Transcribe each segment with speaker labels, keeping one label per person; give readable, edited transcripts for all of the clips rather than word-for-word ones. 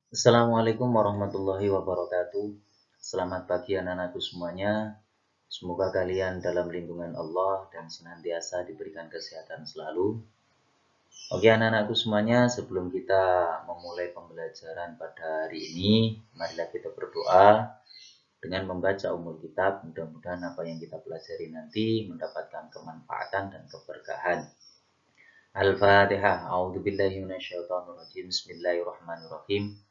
Speaker 1: Assalamualaikum warahmatullahi wabarakatuh. Selamat pagi anak-anakku semuanya. Semoga kalian dalam lindungan Allah dan senantiasa diberikan kesehatan selalu. Oke anak-anakku semuanya, sebelum kita memulai pembelajaran pada hari ini, marilah kita berdoa dengan membaca umul kitab. Mudah-mudahan apa yang kita pelajari nanti mendapatkan kemanfaatan dan keberkahan. Al-Fatihah. A'udzubillahi minasyaitonirrajim. Bismillahirrahmanirrahim.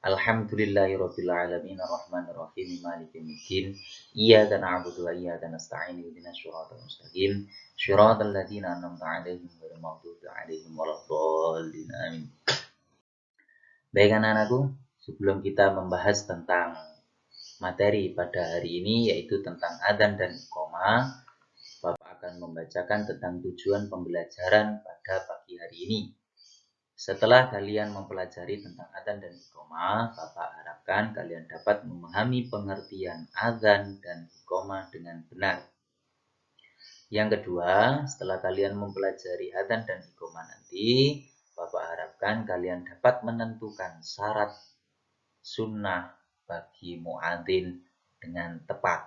Speaker 1: Alhamdulillahirabbil alamin arrahmanir rahim maliki yaumiddin iyyaka na'budu wa iyyaka nasta'in ihdinas siratal mustaqim siratal ladzina an'amta 'alaihim ghairil maghdubi 'alaihim waladdallin amin. Baik anak-anakku, sebelum kita membahas tentang materi pada hari ini yaitu tentang adzan dan iqamah, Bapak akan membacakan tentang tujuan pembelajaran pada pagi hari ini. Setelah kalian mempelajari tentang adzan dan iqamah, Bapak harapkan kalian dapat memahami pengertian adzan dan iqamah dengan benar. Yang kedua, setelah kalian mempelajari adzan dan iqamah nanti, Bapak harapkan kalian dapat menentukan syarat sunnah bagi muadzin dengan tepat.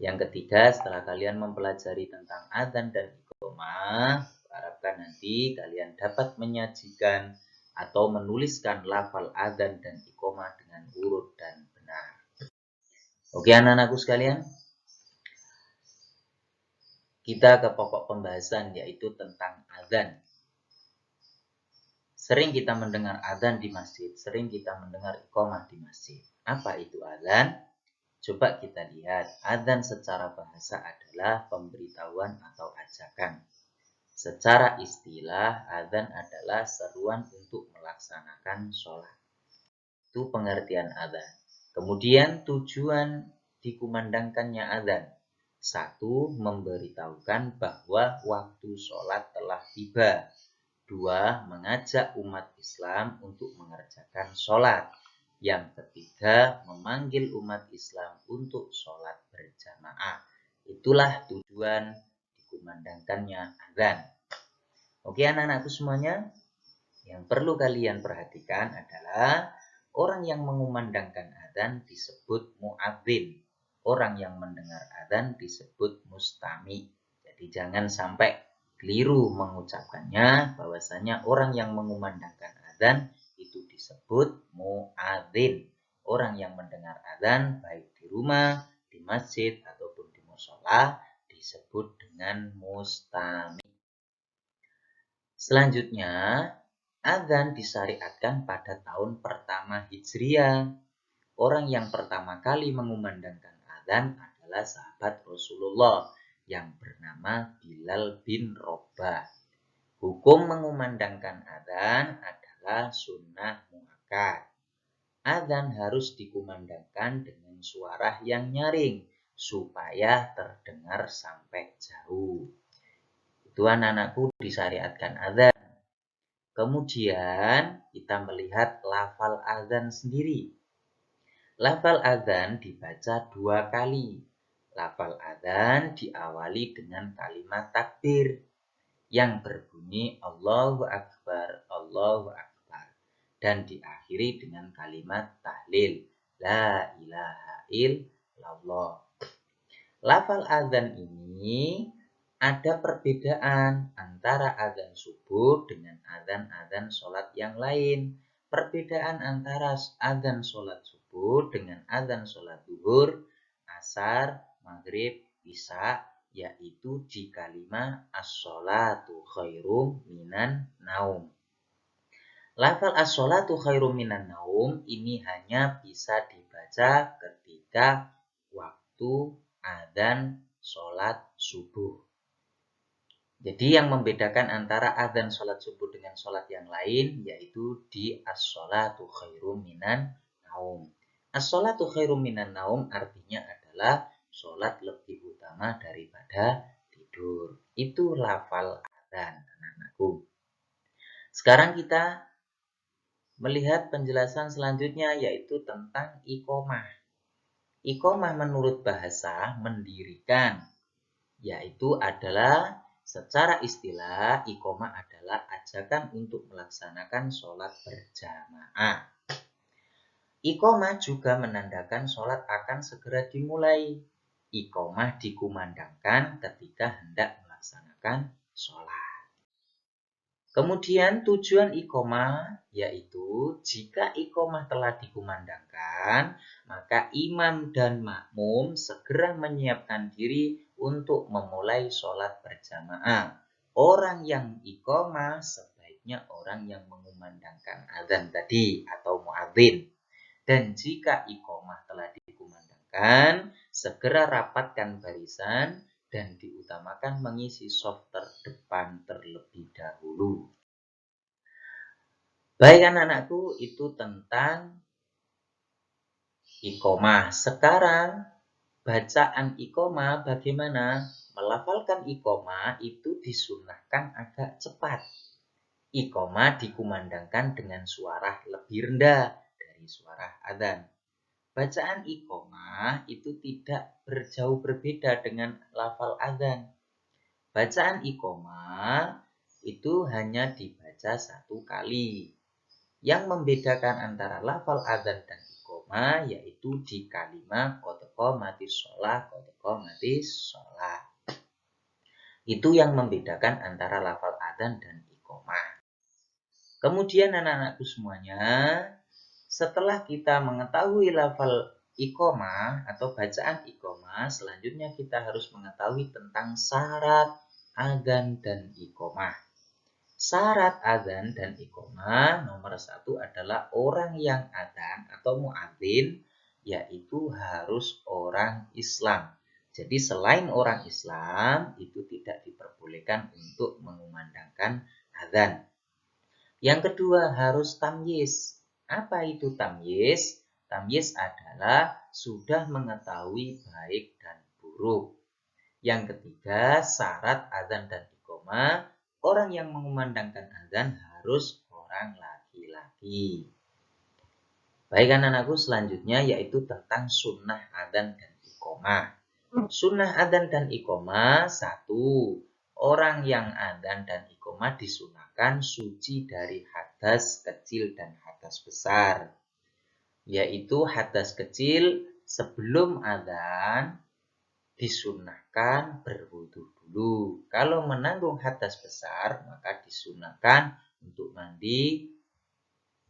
Speaker 1: Yang ketiga, setelah kalian mempelajari tentang adzan dan iqamah, harapkan nanti kalian dapat menyajikan atau menuliskan lafal adzan dan iqamah dengan urut dan benar. Oke anak-anakku sekalian, kita ke pokok pembahasan yaitu tentang adzan. Sering kita mendengar adzan di masjid, sering kita mendengar iqamah di masjid. Apa itu adzan? Coba kita lihat, adzan secara bahasa adalah pemberitahuan atau ajakan. Secara istilah, adzan adalah seruan untuk melaksanakan sholat. Itu pengertian adzan. Kemudian tujuan dikumandangkannya adzan. Satu, memberitahukan bahwa waktu sholat telah tiba. Dua, mengajak umat Islam untuk mengerjakan sholat. Yang ketiga, memanggil umat Islam untuk sholat berjamaah. Itulah tujuan dikumandangkannya adzan. Oke anak-anakku semuanya, yang perlu kalian perhatikan adalah orang yang mengumandangkan adzan disebut muadzin. Orang yang mendengar adzan disebut mustami. Jadi jangan sampai keliru mengucapkannya, bahwasanya orang yang mengumandangkan adzan itu disebut muadzin. Orang yang mendengar adzan baik di rumah, di masjid ataupun di mushola disebut dengan mustami. Selanjutnya, adzan disyariatkan pada tahun pertama Hijriah. Orang yang pertama kali mengumandangkan adzan adalah sahabat Rasulullah yang bernama Bilal bin Rabah. Hukum mengumandangkan adzan adalah sunnah muakkad. Adzan harus dikumandangkan dengan suara yang nyaring supaya terdengar sampai jauh. Itu anak-anakku disyariatkan adzan. Kemudian kita melihat lafal adzan sendiri. Lafal adzan dibaca 2 kali. Lafal adzan diawali dengan kalimat takbir yang berbunyi Allahu Akbar, Allahu Akbar. Dan diakhiri dengan kalimat tahlil, La ilaha illallah. Lafal adzan ini ada perbedaan antara adzan subuh dengan adzan sholat yang lain. Perbedaan antara adzan sholat subuh dengan adzan sholat zuhur, asar, maghrib, isya, yaitu di kalimat as-sholatu khairum minan naum. Lafal as-sholatu khairum minan naum ini hanya bisa dibaca ketika waktu adzan sholat subuh. Jadi yang membedakan antara adzan sholat subuh dengan sholat yang lain yaitu di as-sholatu khairum minan naum. As-sholatu khairum minan naum artinya adalah sholat lebih utama daripada tidur. Itu lafal adzan anak-anakku. Sekarang kita melihat penjelasan selanjutnya yaitu tentang iqamah. Iqamah menurut bahasa mendirikan, yaitu adalah secara istilah iqamah adalah ajakan untuk melaksanakan sholat berjamaah. Iqomah juga menandakan sholat akan segera dimulai. Iqomah dikumandangkan ketika hendak melaksanakan sholat. Kemudian tujuan iqomah yaitu jika iqomah telah dikumandangkan, maka imam dan makmum segera menyiapkan diri untuk memulai sholat berjamaah. Orang yang iqomah sebaiknya orang yang mengumandangkan azan tadi atau muadzin. Dan jika iqomah telah dikumandangkan, segera rapatkan barisan dan diutamakan mengisi shaf terdepan terlebih dahulu. Baik anak-anakku, itu tentang iqomah. Sekarang bacaan iqomah bagaimana? Melafalkan iqomah itu disunahkan agak cepat. Iqomah dikumandangkan dengan suara lebih rendah dari suara adzan. Bacaan iqomah itu tidak berjauh berbeda dengan lafal adzan. Bacaan iqomah itu hanya dibaca satu kali. Yang membedakan antara lafal adzan dan iqomah yaitu di kalimat qad qamatis shalah, qad qamatis shalah. Itu yang membedakan antara lafal adzan dan iqomah. Kemudian anak-anakku semuanya, setelah kita mengetahui lafal iqomah atau bacaan iqomah, selanjutnya kita harus mengetahui tentang syarat adzan dan iqomah. Syarat adzan dan iqomah nomor 1 adalah orang yang adzan atau muadzin yaitu harus orang Islam. Jadi selain orang Islam itu tidak diperbolehkan untuk mengumandangkan adzan. Yang kedua harus tamyiz. Apa itu tamyiz? Tamyiz adalah sudah mengetahui baik dan buruk. Yang ketiga, syarat adzan dan iqomah, orang yang mengumandangkan adzan harus orang laki-laki. Baik anak-anakku, selanjutnya yaitu tentang sunnah adzan dan iqomah. Sunnah adzan dan iqomah, 1. Orang yang adzan dan iqomah disunahkan suci dari hadas kecil dan hadas besar. Yaitu hadas kecil sebelum adzan disunahkan berwudu dulu. Kalau menanggung hadas besar, maka disunahkan untuk mandi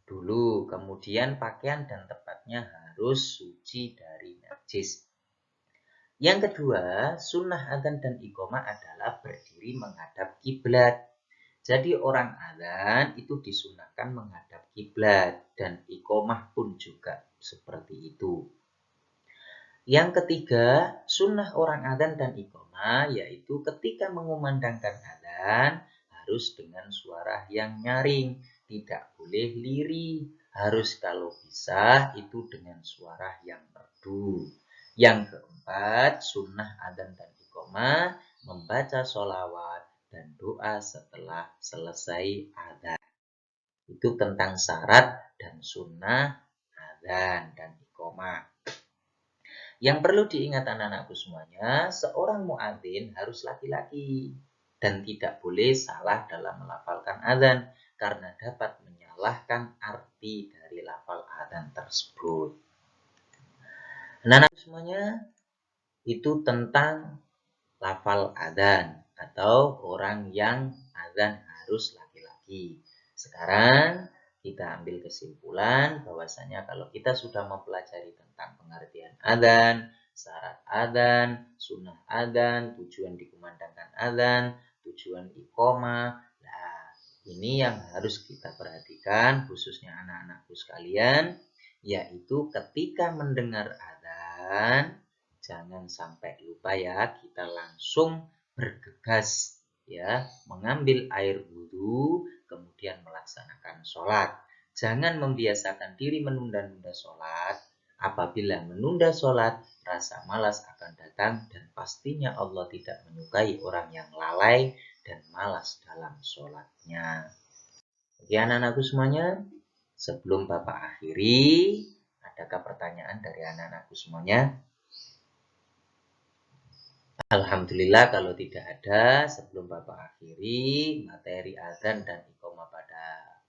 Speaker 1: dulu. Kemudian pakaian dan tempatnya harus suci dari najis. Yang kedua, sunnah adzan dan iqomah adalah berdiri menghadap kiblat. Jadi orang adzan itu disunahkan menghadap kiblat dan iqomah pun juga seperti itu. Yang ketiga, sunnah orang adzan dan iqomah yaitu ketika mengumandangkan adzan harus dengan suara yang nyaring, tidak boleh lirih, harus kalau bisa itu dengan suara yang merdu. Yang keempat, sunnah adzan dan iqomah membaca sholawat dan doa setelah selesai adzan. Itu tentang syarat dan sunnah adzan dan iqomah. Yang perlu diingat anak-anakku semuanya, seorang muadzin harus laki-laki dan tidak boleh salah dalam melafalkan adzan karena dapat menyalahkan arti dari lafal adzan tersebut. Anak-anakku semuanya, itu tentang lafal adzan atau orang yang adzan harus laki-laki. Sekarang kita ambil kesimpulan bahwasanya kalau kita sudah mempelajari tentang pengertian adzan, syarat adzan, sunnah adzan, tujuan dikumandangkan adzan, tujuan iqomah. Nah, ini yang harus kita perhatikan khususnya anak-anakku sekalian, yaitu ketika mendengar adzan jangan sampai lupa ya, kita langsung bergegas ya, mengambil air wudhu kemudian melaksanakan sholat. Jangan membiasakan diri menunda-nunda sholat. Apabila menunda sholat, rasa malas akan datang dan pastinya Allah tidak menyukai orang yang lalai dan malas dalam sholatnya. Oke anak-anakku semuanya, sebelum Bapak akhiri, adakah pertanyaan dari anak-anakku semuanya? Alhamdulillah kalau tidak ada, sebelum Bapak akhiri materi adzan dan iqomah pada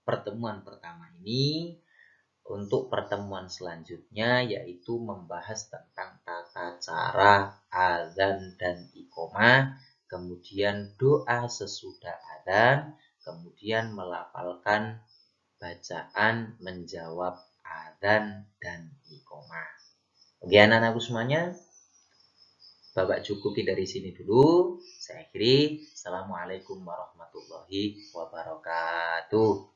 Speaker 1: pertemuan pertama ini, untuk pertemuan selanjutnya, yaitu membahas tentang tata cara azan dan iqomah, kemudian doa sesudah azan, kemudian melafalkan bacaan menjawab azan dan iqomah. Oke anak-anakku semuanya, Bapak cukupi dari sini dulu. Saya akhiri. Assalamualaikum warahmatullahi wabarakatuh.